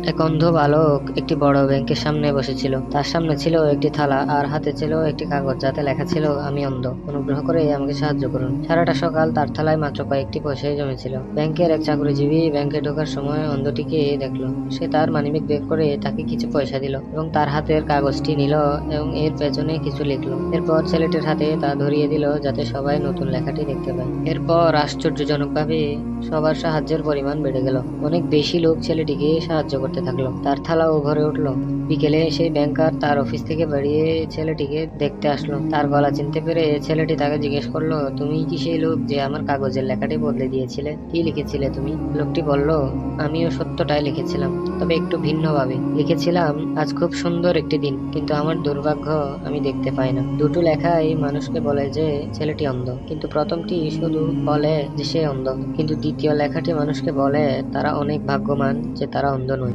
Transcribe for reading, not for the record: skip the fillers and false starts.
এক অন্ধ বালক একটি বড় ব্যাংকের সামনে বসেছিল। তার সামনে ছিল একটি থালা আর হাতে ছিল একটি কাগজ, যাতে লেখা ছিল, আমি অন্ধ, অনুগ্রহ করে আমাকে সাহায্য করুন। সারাটা সকাল তার থালায় মাত্র কয়েকটি পয়সাই জমেছিল। ব্যাংকের এক চাকরিজীবী ব্যাংকে ঢোকার সময় অন্ধটিকে দেখলো। সে তার মানিব্যাগ বের করে তাকে কিছু পয়সা দিল এবং তার হাতের কাগজটি নিল এবং এর পেছনে কিছু লিখলো। এরপর ছেলেটির হাতে তা ধরিয়ে দিল, যাতে সবাই নতুন লেখাটি দেখতে পায়। এরপর আশ্চর্যজনকভাবে সবার সাহায্যের পরিমাণ বেড়ে গেল। অনেক বেশি লোক ছেলেটিকে সাহায্য করতে থাকলো। তার থালাও ভরে উঠলো। বিকেলে সেই ব্যাংকার তার অফিস থেকে বেরিয়ে ছেলেটিকে দেখতে আসলো। তার গলা চিনতে পেরে ছেলেটি তাকে জিজ্ঞেস করলো, তুমি কি সেই লোক যে আমার কাগজের লেখাটি বদলে দিয়েছিলে? কি লিখেছিলে তুমি? লোকটি বলল, আমিও সত্যটাই লিখেছিলাম, তবে একটু ভিন্নভাবে লিখেছিলাম। আজ খুব সুন্দর একটি দিন, কিন্তু আমার দুর্ভাগ্য, আমি দেখতে পাই না। দুটো লেখাই মানুষকে বলে যে ছেলেটি অন্ধ, কিন্তু প্রথমটি শুধু বলে যে সে অন্ধ, কিন্তু দ্বিতীয় লেখাটি মানুষকে বলে তারা অনেক ভাগ্যবান যে তারা অন্ধ নয়।